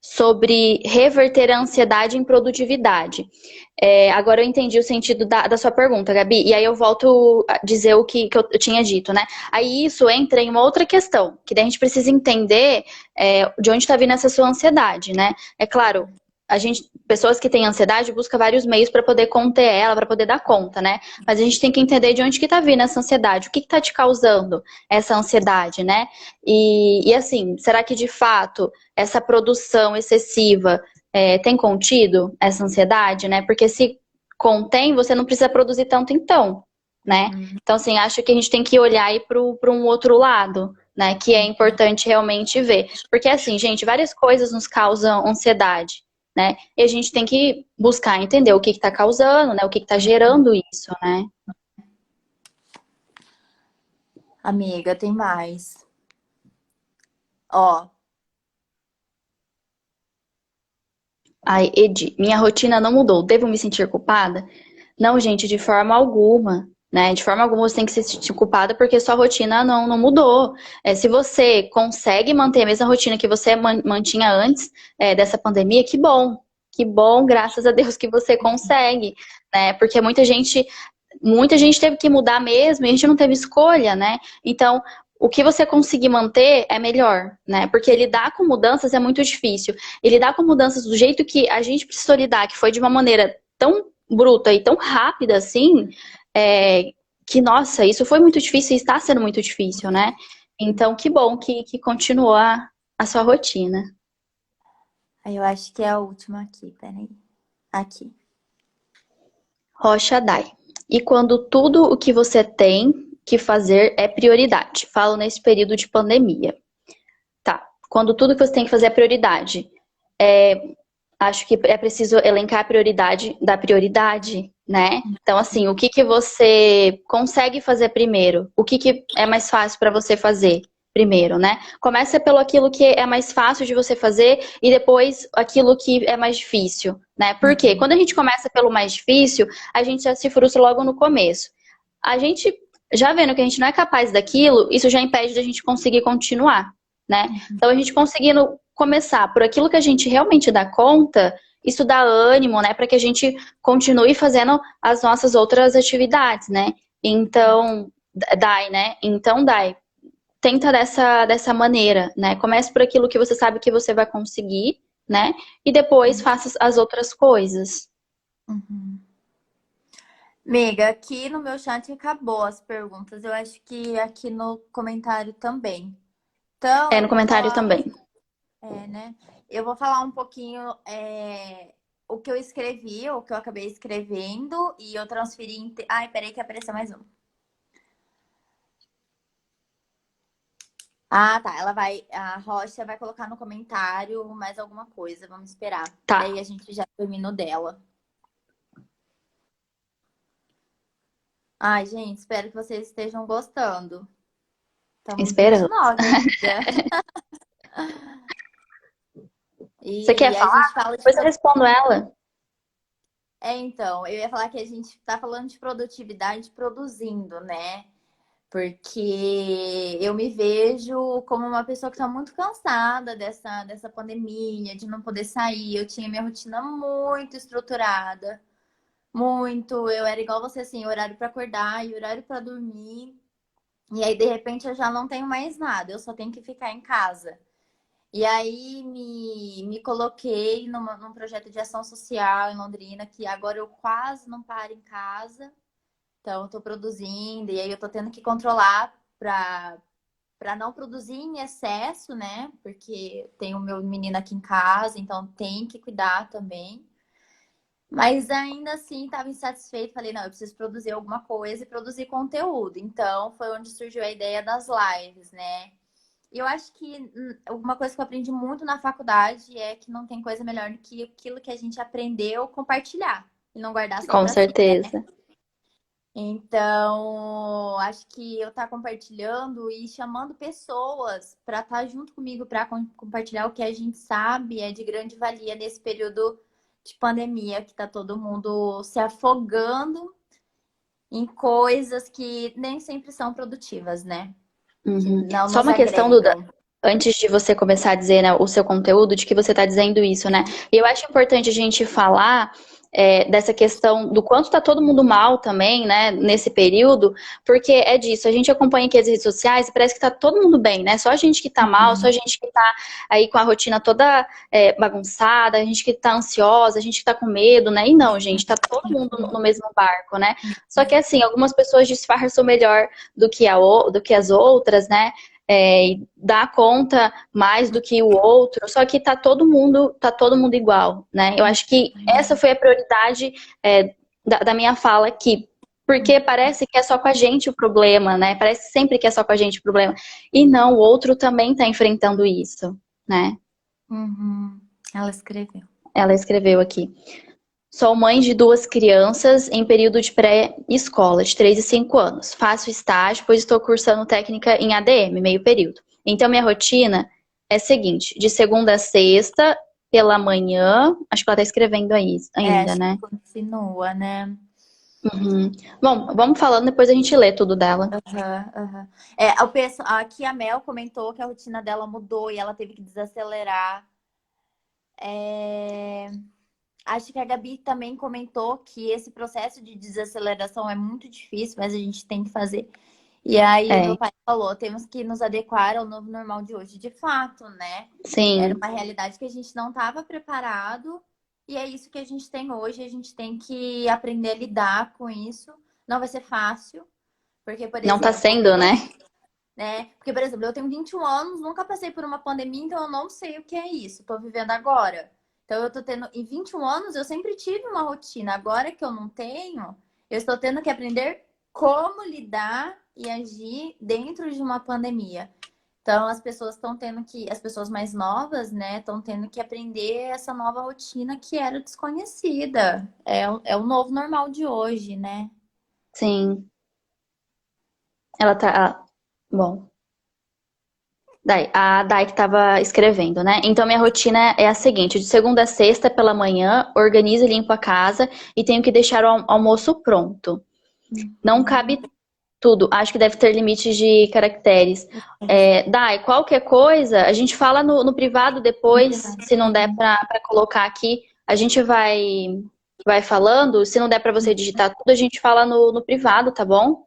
sobre reverter a ansiedade em produtividade. Agora eu entendi o sentido da sua pergunta, Gabi, e aí eu volto a dizer o que eu tinha dito, né? Aí isso entra em uma outra questão, que daí a gente precisa entender de onde está vindo essa sua ansiedade, né? É claro, pessoas que têm ansiedade buscam vários meios para poder conter ela, para poder dar conta, né? Mas a gente tem que entender de onde que tá vindo essa ansiedade, o que tá te causando essa ansiedade, né? E assim, será que de fato essa produção excessiva tem contido essa ansiedade, né? Porque se contém, você não precisa produzir tanto então, né? Uhum. Então, assim, acho que a gente tem que olhar aí para um outro lado, né? Que é importante realmente ver. Porque, assim, gente, várias coisas nos causam ansiedade, né? E a gente tem que buscar entender o que está causando, né? O que está gerando isso, né? Amiga, tem mais. Ó, Ai, Edi, minha rotina não mudou. Devo me sentir culpada? Não, gente, de forma alguma, né? De forma alguma você tem que se sentir culpada porque sua rotina não mudou. Se você consegue manter a mesma rotina que você mantinha antes dessa pandemia, que bom. Que bom, graças a Deus que você consegue, né? Porque muita gente teve que mudar mesmo e a gente não teve escolha, né? Então, o que você conseguir manter é melhor, né? Porque lidar com mudanças é muito difícil. E lidar com mudanças do jeito que a gente precisou lidar, que foi de uma maneira tão bruta e tão rápida assim, que, nossa, isso foi muito difícil e está sendo muito difícil, né? Então, que bom que continuou a sua rotina. aí eu acho que é a última aqui, peraí. Aqui. Rocha Dai. E quando tudo o que você tem que fazer é prioridade. Falo nesse período de pandemia. Tá. Quando tudo que você tem que fazer é prioridade. Acho que é preciso elencar a prioridade da prioridade, né? Então, assim, o que você consegue fazer primeiro? O que é mais fácil para você fazer primeiro, né? Começa pelo aquilo que é mais fácil de você fazer e depois aquilo que é mais difícil, né? Porque quando a gente começa pelo mais difícil, a gente já se frustra logo no começo. A gente já vendo que a gente não é capaz daquilo, isso já impede da gente conseguir continuar, né? Então, a gente conseguindo começar por aquilo que a gente realmente dá conta, isso dá ânimo, né, para que a gente continue fazendo as nossas outras atividades, né? Então, né? Então, tenta dessa maneira, né? Comece por aquilo que você sabe que você vai conseguir, né? E depois faça as outras coisas. Uhum. Amiga, aqui no meu chat acabou as perguntas. Eu acho que aqui no comentário também. Então, eu No vou comentário falar, também. né? Eu vou falar um pouquinho o que eu escrevi, o que eu acabei escrevendo, e eu transferi em. Ai, peraí que apareceu mais um. Ah, tá. A Rocha vai colocar no comentário mais alguma coisa. Vamos esperar. Tá, Daí a gente já termina o dela. Ai, gente, espero que vocês estejam gostando. Estamos esperando. 29 ainda. Você quer E a falar? gente fala de. Depois eu respondo ela. Então, eu ia falar que a gente tá falando de produtividade produzindo, né? Porque eu me vejo como uma pessoa que está muito cansada dessa pandemia, de não poder sair. Eu tinha minha rotina muito estruturada, muito. Eu era igual você, assim, horário para acordar e horário para dormir. E aí, de repente, eu já não tenho mais nada, eu só tenho que ficar em casa. E aí me coloquei num projeto de ação social em Londrina, que agora eu quase não paro em casa. Então, eu tô produzindo, e aí eu tô tendo que controlar para não produzir em excesso, né? Porque tem o meu menino aqui em casa, então tem que cuidar também. Mas ainda assim estava insatisfeito. Falei, não, eu preciso produzir alguma coisa e produzir conteúdo. Então foi onde surgiu a ideia das lives, né? E eu acho que uma coisa que eu aprendi muito na faculdade é que não tem coisa melhor do que aquilo que a gente aprendeu compartilhar e não guardar só Com para si, né? certeza. Então, acho que eu estar compartilhando e chamando pessoas para estar junto comigo para compartilhar o que a gente sabe é de grande valia nesse período de pandemia que está todo mundo se afogando em coisas que nem sempre são produtivas, né? Que Uhum. não Só nos uma questão, Duda, agregam. antes de você começar a dizer, né, o seu conteúdo, de que você está dizendo isso, né? E eu acho importante a gente falar dessa questão do quanto está todo mundo mal também, né, nesse período, porque é disso, a gente acompanha aqui as redes sociais e parece que está todo mundo bem, né? Só a gente que está mal, só a gente que está aí com a rotina toda bagunçada, a gente que está ansiosa, a gente que está com medo, né? E não, gente, está todo mundo no mesmo barco, né? Só que assim, algumas pessoas disfarçam melhor do que as outras, né? E dá conta mais do que o outro, só que tá todo mundo igual, né? Eu acho que essa foi a prioridade da minha fala aqui, porque parece que é só com a gente o problema, né? Parece sempre que é só com a gente o problema. E não, o outro também tá enfrentando isso, né? Uhum. Ela escreveu. Ela escreveu aqui. Sou mãe de 2 crianças em período de pré-escola, de 3 e 5 anos. Faço estágio, pois estou cursando técnica em ADM, meio período. Então, minha rotina é a seguinte, de segunda a sexta, pela manhã, acho que ela está escrevendo aí ainda, Acho né? que continua, né? Uhum. Bom, vamos falando, depois a gente lê tudo dela. Aham, aham. Aqui a Mel comentou que a rotina dela mudou e ela teve que desacelerar. Acho que a Gabi também comentou que esse processo de desaceleração é muito difícil, mas a gente tem que fazer. E aí o É, meu pai falou, temos que nos adequar ao novo normal de hoje. De fato, né? Era sim, uma realidade que a gente não estava preparado e é isso que a gente tem hoje. A gente tem que aprender a lidar com isso. Não vai ser fácil, porque, por não tá exemplo, sendo, né? né? Porque, por exemplo, eu tenho 21 anos, nunca passei por uma pandemia, então eu não sei o que é isso. Tô vivendo agora. Então eu tô tendo, em 21 anos eu sempre tive uma rotina. Agora que eu não tenho, eu estou tendo que aprender como lidar e agir dentro de uma pandemia. Então as pessoas estão tendo que, as pessoas mais novas, né, estão tendo que aprender essa nova rotina que era desconhecida. É o novo normal de hoje, né? Sim. Ela tá. Bom. A Dai que estava escrevendo, né? Então, minha rotina é a seguinte: de segunda a sexta, pela manhã, organizo e limpo a casa e tenho que deixar o almoço pronto. Não cabe tudo, acho que deve ter limite de caracteres. Dai, qualquer coisa, a gente fala no privado depois, se não der para colocar aqui, a gente vai falando. Se não der para você digitar tudo, a gente fala no privado, tá bom?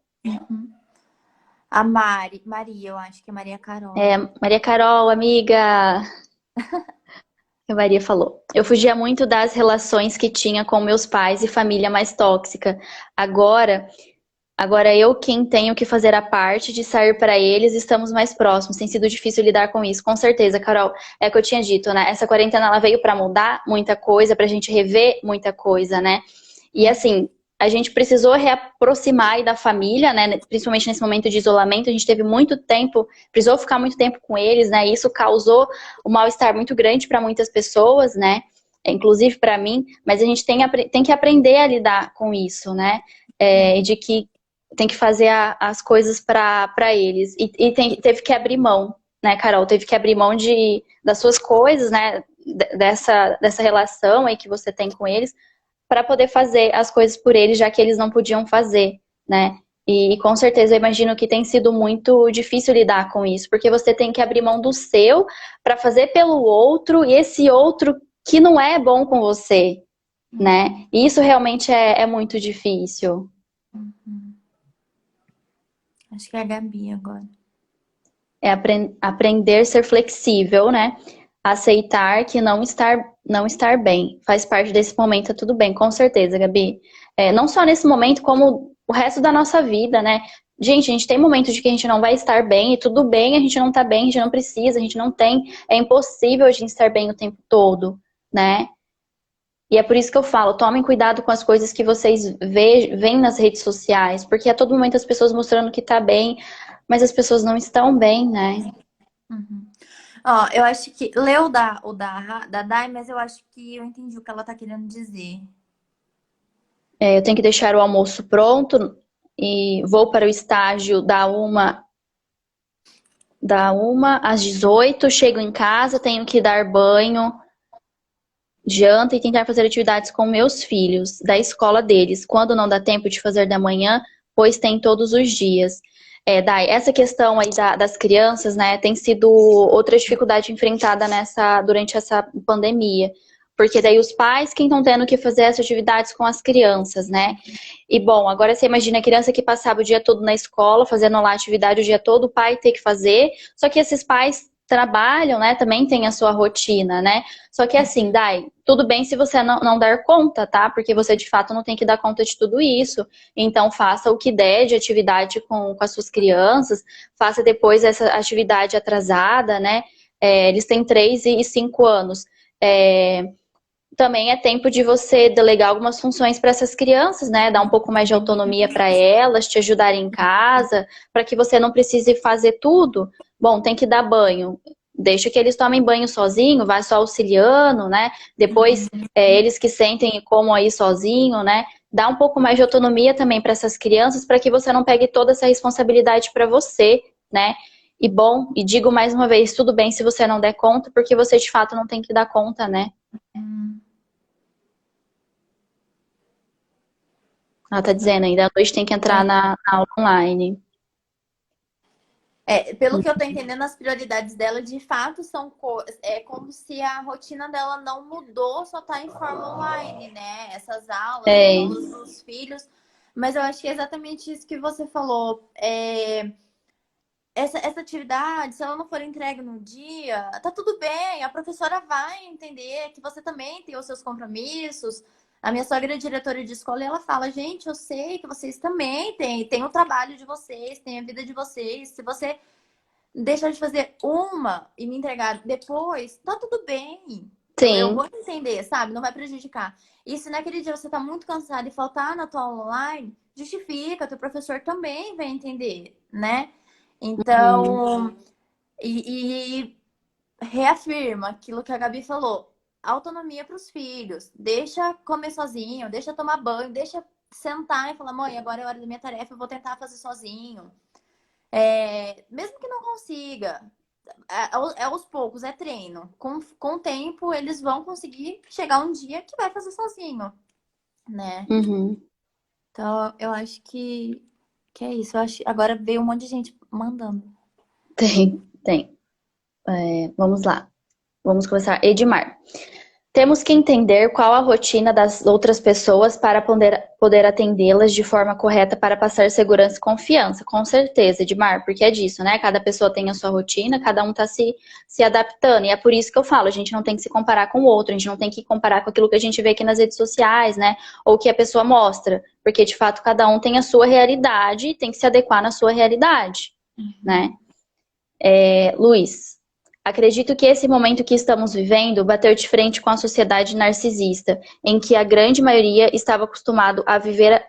A Maria, eu acho que é Maria Carol. Maria Carol, amiga. A Maria falou. Eu fugia muito das relações que tinha com meus pais e família mais tóxica. Agora, agora eu quem tenho que fazer a parte de sair para eles, estamos mais próximos. Tem sido difícil lidar com isso, com certeza, Carol. É o que eu tinha dito, né? Essa quarentena ela veio para mudar muita coisa, pra gente rever muita coisa, né? E assim, a gente precisou reaproximar aí da família, né? Principalmente nesse momento de isolamento, a gente teve muito tempo, precisou ficar muito tempo com eles, né? E isso causou um mal-estar muito grande para muitas pessoas, né? Inclusive para mim, mas a gente tem que aprender a lidar com isso, né? De que tem que fazer as coisas para eles. E teve que abrir mão, né, Carol? Teve que abrir mão das suas coisas, né? Dessa relação aí que você tem com eles, para poder fazer as coisas por eles, já que eles não podiam fazer, né? E com certeza eu imagino que tem sido muito difícil lidar com isso, porque você tem que abrir mão do seu para fazer pelo outro, e esse outro que não é bom com você, né? E isso realmente é muito difícil. Acho que é a Gabi agora. É aprender a ser flexível, né? Aceitar que não estar bem. Faz parte desse momento, tá tudo bem, com certeza, Gabi. Não só nesse momento, como o resto da nossa vida, né? Gente, a gente tem momentos de que a gente não vai estar bem, e tudo bem, a gente não tá bem, a gente não precisa, a gente não tem, é impossível a gente estar bem o tempo todo, né? E é por isso que eu falo, tomem cuidado com as coisas que vocês veem nas redes sociais, porque a todo momento as pessoas mostrando que tá bem, mas as pessoas não estão bem, né? Uhum. Ó, eu acho que. Leu da Dai, mas eu acho que eu entendi o que ela tá querendo dizer. Eu tenho que deixar o almoço pronto e vou para o estágio da uma às 18, chego em casa, tenho que dar banho, janta e tentar fazer atividades com meus filhos, da escola deles, quando não dá tempo de fazer da manhã, pois tem todos os dias. Dai, essa questão aí das crianças, né, tem sido outra dificuldade enfrentada durante essa pandemia. Porque daí os pais quem estão tendo que fazer essas atividades com as crianças, né? E bom, agora você imagina a criança que passava o dia todo na escola, fazendo lá atividade o dia todo, o pai ter que fazer, só que esses pais trabalham, né? Também tem a sua rotina, né? Só que assim, Dai, tudo bem se você não dar conta, tá? Porque você de fato não tem que dar conta de tudo isso. Então faça o que der de atividade com as suas crianças, faça depois essa atividade atrasada, né? Eles têm 3 e 5 anos. Também é tempo de você delegar algumas funções para essas crianças, né? Dar um pouco mais de autonomia para elas, te ajudarem em casa, para que você não precise fazer tudo. Bom, tem que dar banho. Deixa que eles tomem banho sozinho, vai só auxiliando, né? Depois, eles que sentem e comam aí sozinho, né? Dá um pouco mais de autonomia também para essas crianças, para que você não pegue toda essa responsabilidade para você, né? E bom, e digo mais uma vez, tudo bem se você não der conta, porque você de fato não tem que dar conta, né? Ela tá dizendo ainda, à noite tem que entrar na aula online. Pelo que eu tô entendendo, as prioridades dela de fato são como se a rotina dela não mudou, só tá em forma online, né? Essas aulas, as aulas dos filhos. Mas eu acho que é exatamente isso que você falou. Essa atividade, se ela não for entregue no dia, tá tudo bem, a professora vai entender que você também tem os seus compromissos. A minha sogra é diretora de escola e ela fala, gente, eu sei que vocês também têm o trabalho de vocês, têm a vida de vocês. Se você deixar de fazer uma e me entregar depois, tá tudo bem. Eu Sim. vou entender, sabe? Não vai prejudicar. E se naquele dia você tá muito cansado e faltar na tua aula online, justifica, teu professor também vai entender, né? Então, e reafirma aquilo que a Gabi falou. Autonomia para os filhos. Deixa comer sozinho, deixa tomar banho, deixa sentar e falar, mãe, agora é hora da minha tarefa, eu vou tentar fazer sozinho. Mesmo que não consiga, aos poucos, é treino. Com o tempo, eles vão conseguir chegar um dia que vai fazer sozinho, né? Então, eu acho que é isso. Eu acho, agora veio um monte de gente mandando. Tem. Vamos lá. Vamos começar. Edmar. Temos que entender qual a rotina das outras pessoas para poder atendê-las de forma correta para passar segurança e confiança. Com certeza, Edmar, porque é disso, né? Cada pessoa tem a sua rotina, cada um tá se adaptando. E é por isso que eu falo, a gente não tem que se comparar com o outro, a gente não tem que comparar com aquilo que a gente vê aqui nas redes sociais, né? Ou que a pessoa mostra. Porque, de fato, cada um tem a sua realidade e tem que se adequar na sua realidade, né? Luiz. Acredito que esse momento que estamos vivendo bateu de frente com a sociedade narcisista, em que a grande maioria estava acostumado a viver.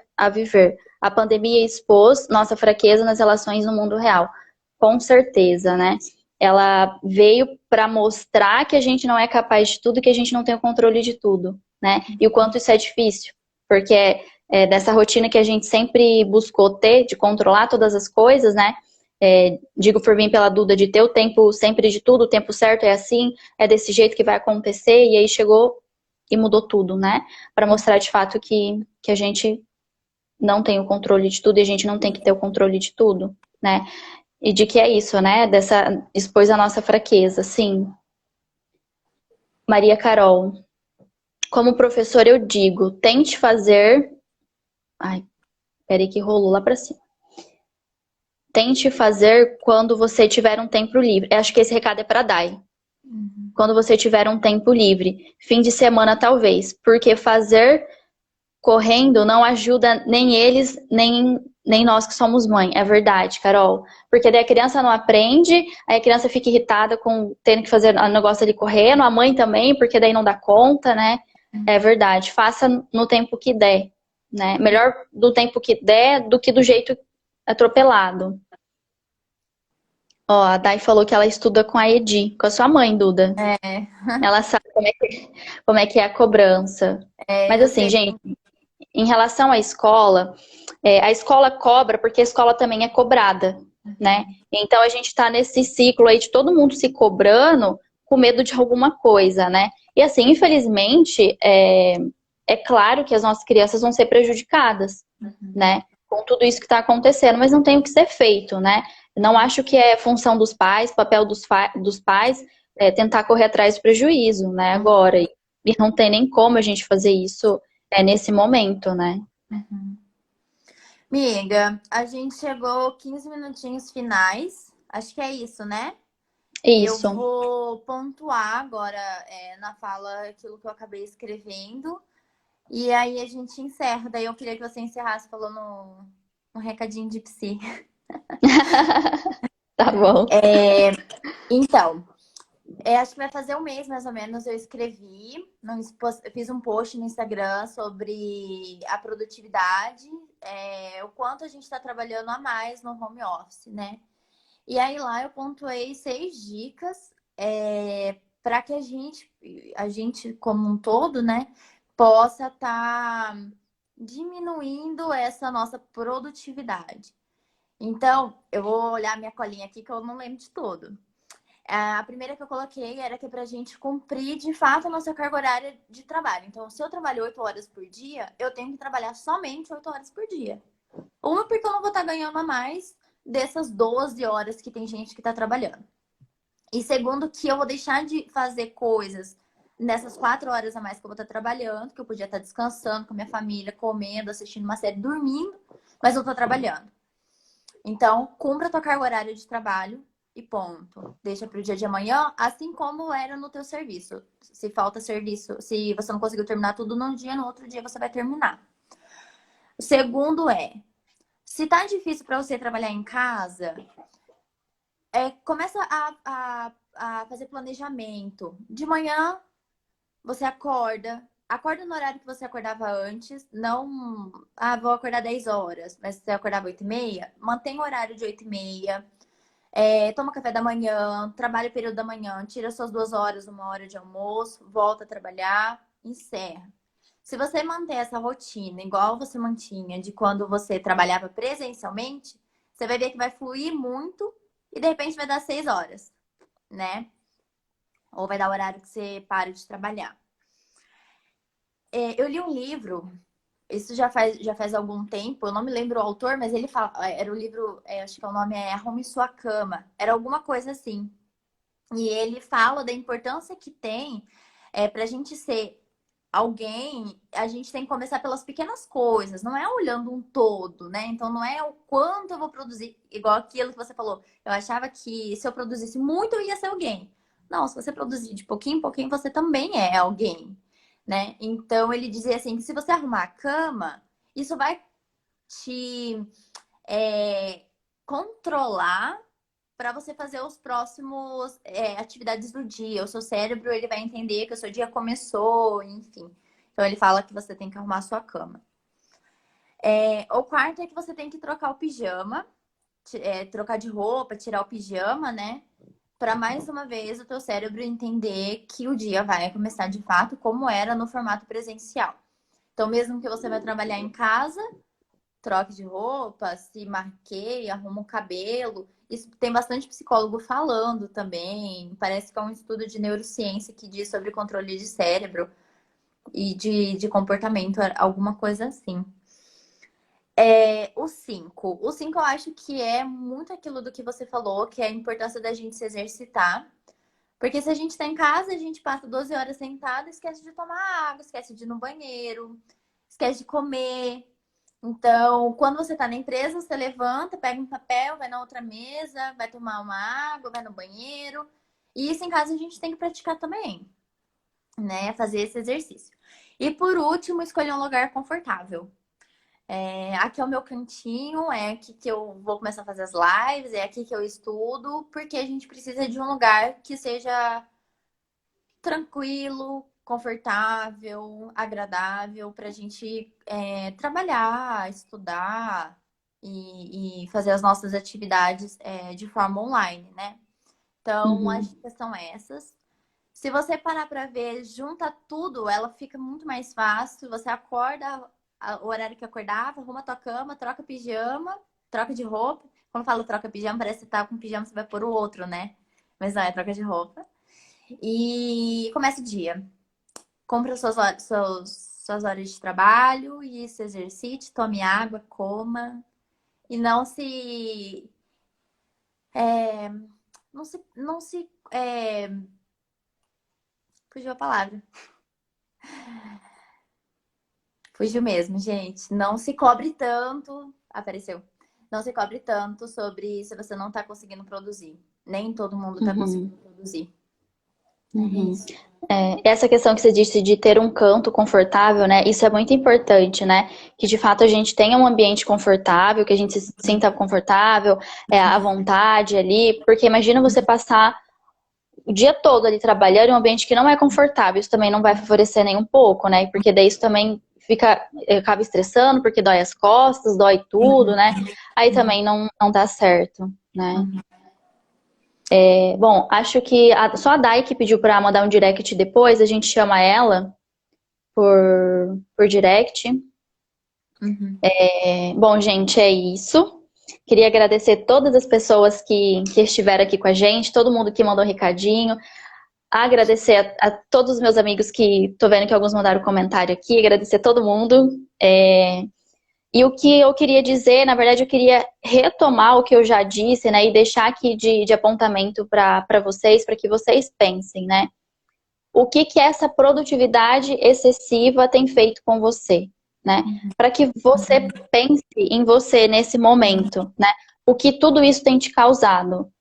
A pandemia expôs nossa fraqueza nas relações no mundo real. Com certeza, né? Ela veio para mostrar que a gente não é capaz de tudo, que a gente não tem o controle de tudo, né? E o quanto isso é difícil, porque dessa rotina que a gente sempre buscou ter, de controlar todas as coisas, né? Digo por mim pela Duda, de ter o tempo sempre de tudo, o tempo certo é assim, é desse jeito que vai acontecer, e aí chegou e mudou tudo, né? Para mostrar de fato que a gente não tem o controle de tudo e a gente não tem que ter o controle de tudo, né? E de que é isso, né? Expôs a nossa fraqueza, sim. Maria Carol. Como professora eu digo, tente fazer... Ai, peraí que rolou lá pra cima. Tente fazer quando você tiver um tempo livre. Eu acho que esse recado é para Dai. Quando você tiver um tempo livre. Fim de semana, talvez. Porque fazer correndo não ajuda nem eles, nem nós que somos mãe. É verdade, Carol. Porque daí a criança não aprende, aí a criança fica irritada com tendo que fazer o negócio ali correndo, a mãe também, porque daí não dá conta, né? É verdade. Faça no tempo que der, né? Melhor do tempo que der do que do jeito atropelado. Ó, a Dai falou que ela estuda com a Edi, com a sua mãe, Duda. É, Ela sabe como é que é a cobrança. Mas eu assim, sei. gente, em relação à escola, a escola cobra porque a escola também é cobrada, né? Então a gente tá nesse ciclo aí de todo mundo se cobrando com medo de alguma coisa, né? E assim, infelizmente, é claro que as nossas crianças vão ser prejudicadas, né? Com tudo isso que está acontecendo, mas não tem o que ser feito, né? Não acho que é função dos pais, papel dos pais tentar correr atrás do prejuízo, né? Agora. E não tem nem como a gente fazer isso nesse momento, né? Amiga, a gente chegou 15 minutinhos finais. Acho que é isso, né? Eu Isso. vou pontuar agora na fala aquilo que eu acabei escrevendo. E aí a gente encerra. Daí eu queria que você encerrasse falando um recadinho de psi. Tá bom. Então, acho que vai fazer um mês mais ou menos. Eu escrevi, eu fiz um post no Instagram sobre a produtividade, o quanto a gente está trabalhando a mais no home office, né? E aí lá eu pontuei 6 dicas para que a gente como um todo, né, possa estar diminuindo essa nossa produtividade. Então, eu vou olhar minha colinha aqui que eu não lembro de tudo. A primeira que eu coloquei era que é pra gente cumprir de fato a nossa carga horária de trabalho. Então, se eu trabalho 8 horas por dia, eu tenho que trabalhar somente 8 horas por dia. Uma, porque eu não vou estar ganhando a mais dessas 12 horas que tem gente que está trabalhando. E segundo, que eu vou deixar de fazer coisas nessas 4 horas a mais que eu vou estar trabalhando, que eu podia estar descansando com a minha família, comendo, assistindo uma série, dormindo, mas eu estou trabalhando. Então, cumpra a tua carga horária de trabalho e ponto. Deixa para o dia de amanhã, assim como era no teu serviço. Se falta serviço, se você não conseguiu terminar tudo num dia, no outro dia você vai terminar. O segundo se tá difícil para você trabalhar em casa, começa a fazer planejamento. De manhã, você acorda no horário que você acordava antes, não, vou acordar 10 horas, mas você acordava 8h30, mantém o horário de 8h30, toma café da manhã, trabalha o período da manhã, tira suas 2 horas, 1 hora de almoço, volta a trabalhar, encerra. Se você manter essa rotina igual você mantinha de quando você trabalhava presencialmente, você vai ver que vai fluir muito e de repente vai dar 6 horas, né? Ou vai dar o horário que você para de trabalhar. Eu li um livro, isso já faz algum tempo, eu não me lembro o autor, mas ele fala, era o livro, acho que o nome é Arrume Sua Cama, era alguma coisa assim. E ele fala da importância que tem pra gente ser alguém, a gente tem que começar pelas pequenas coisas, não é olhando um todo, né? Então não é o quanto eu vou produzir, igual aquilo que você falou. Eu achava que se eu produzisse muito, eu ia ser alguém. Não, se você produzir de pouquinho em pouquinho, você também é alguém, né? Então ele dizia assim, que se você arrumar a cama, isso vai te controlar para você fazer os próximos atividades do dia. O seu cérebro ele vai entender que o seu dia começou, enfim. Então ele fala que você tem que arrumar a sua cama. O quarto é que você tem que trocar o pijama, trocar de roupa, tirar o pijama, né? Para mais uma vez o teu cérebro entender que o dia vai começar de fato como era no formato presencial. Então, mesmo que você vai trabalhar em casa, troque de roupa, se maqueie, arruma o cabelo. Isso tem bastante psicólogo falando também. Parece que é um estudo de neurociência que diz sobre controle de cérebro e de comportamento, alguma coisa assim. O 5. O 5 eu acho que é muito aquilo do que você falou, que é a importância da gente se exercitar. Porque se a gente tá em casa, a gente passa 12 horas sentado, esquece de tomar água, esquece de ir no banheiro, esquece de comer. Então, quando você está na empresa, você levanta, pega um papel, vai na outra mesa, vai tomar uma água, vai no banheiro. E isso em casa a gente tem que praticar também. né? Fazer esse exercício. E por último, escolher um lugar confortável. Aqui é o meu cantinho, é aqui que eu vou começar a fazer as lives, é aqui que eu estudo, porque a gente precisa de um lugar que seja tranquilo, confortável, agradável para a gente trabalhar, estudar e fazer as nossas atividades de forma online, né? Então, as Uhum. dicas são essas. Se você parar para ver, junta tudo, ela fica muito mais fácil. Você acorda o horário que acordava, arruma tua cama, troca pijama, troca de roupa. Quando eu falo troca pijama, parece que você tá com pijama, você vai pôr o outro, né? Mas não, é troca de roupa. E começa o dia. Compra suas horas de trabalho e se exercite, tome água, coma. E não se fugiu a palavra. Fugiu mesmo, gente. Não se cobre tanto. Apareceu. Não se cobre tanto sobre se você não tá conseguindo produzir. Nem todo mundo tá Uhum. conseguindo produzir. É Uhum. isso. Essa questão que você disse de ter um canto confortável, né? Isso é muito importante, né? Que de fato a gente tenha um ambiente confortável, que a gente se sinta confortável, à vontade ali, porque imagina você passar o dia todo ali trabalhando em um ambiente que não é confortável, isso também não vai favorecer nem um pouco, né? Porque daí isso também acaba estressando, porque dói as costas, dói tudo, né? Aí também não dá certo, né? Bom, acho que só a Dai que pediu pra mandar um direct depois, a gente chama ela por direct. Uhum. Bom, gente, é isso. Queria agradecer todas as pessoas que estiveram aqui com a gente, todo mundo que mandou um recadinho. Agradecer a todos os meus amigos que tô vendo que alguns mandaram comentário aqui, agradecer todo mundo. E o que eu queria dizer, na verdade, eu queria retomar o que eu já disse, né, e deixar aqui de apontamento para vocês, para que vocês pensem, né? O que essa produtividade excessiva tem feito com você, né? Para que você pense em você nesse momento, né? O que tudo isso tem te causado.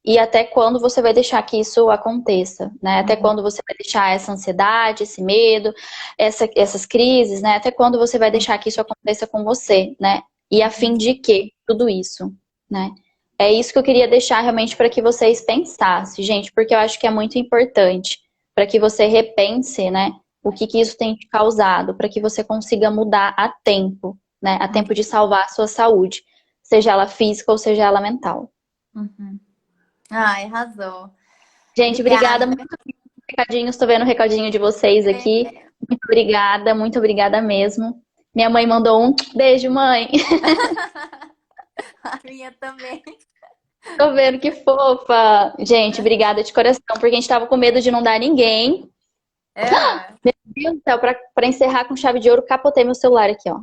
E até quando você vai deixar que isso aconteça, né? Até quando você vai deixar essa ansiedade, esse medo, essas crises, né? Até quando você vai deixar que isso aconteça com você, né? E a fim de quê? Tudo isso, né? É isso que eu queria deixar realmente para que vocês pensassem, gente, porque eu acho que é muito importante para que você repense, né? O que isso tem te causado, para que você consiga mudar a tempo, né? A tempo de salvar a sua saúde, seja ela física ou seja ela mental. Uhum. Ai, arrasou. Gente, obrigada. Obrigada. Muito recadinhos. Estou vendo o recadinho de vocês aqui. Muito obrigada mesmo. Minha mãe mandou um beijo, mãe. A minha também. Tô vendo que fofa. Gente, obrigada de coração, porque a gente tava com medo de não dar ninguém. É. Meu Deus do céu, pra encerrar com chave de ouro, capotei meu celular aqui, ó.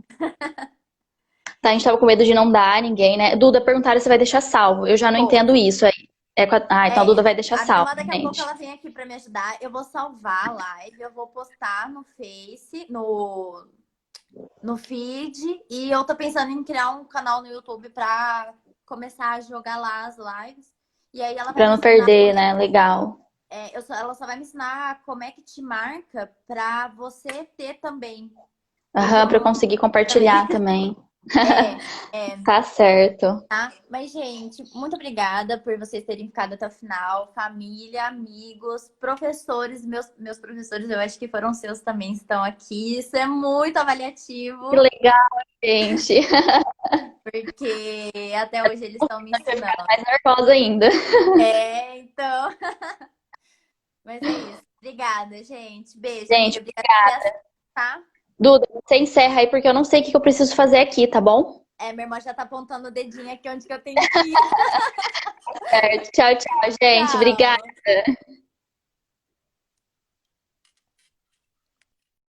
Tá, a gente tava com medo de não dar ninguém, né? Duda, perguntaram se vai deixar salvo. Eu já não entendo isso aí. Então a Duda vai deixar A minha salvo, irmã daqui a pouco gente. ela vem aqui para me ajudar. Eu vou salvar a live, eu vou postar no Face, no feed, e eu tô pensando em criar um canal no YouTube para começar a jogar lá as lives. E aí ela vai Pra me não ensinar perder, né? Legal. ela só vai me ensinar como é que te marca para você ter também. Porque Aham, eu pra eu não conseguir também. compartilhar também. É, é. Tá certo. Tá? Mas, gente, muito obrigada por vocês terem ficado até o final. Família, amigos, professores, meus professores, eu acho que foram seus também, estão aqui. Isso é muito Que avaliativo, legal, gente. porque até hoje eles estão me Vai ficar ensinando. mais nervosa ainda. Então. Mas é isso. Obrigada, gente. Beijo, amiga. Gente, Obrigada por ter assistido, tá? Duda, você encerra aí porque eu não sei o que eu preciso fazer aqui, tá bom? Minha irmã já tá apontando o dedinho aqui onde que eu tenho que ir. Certo. Tchau, tchau, gente. Obrigada. Tchau.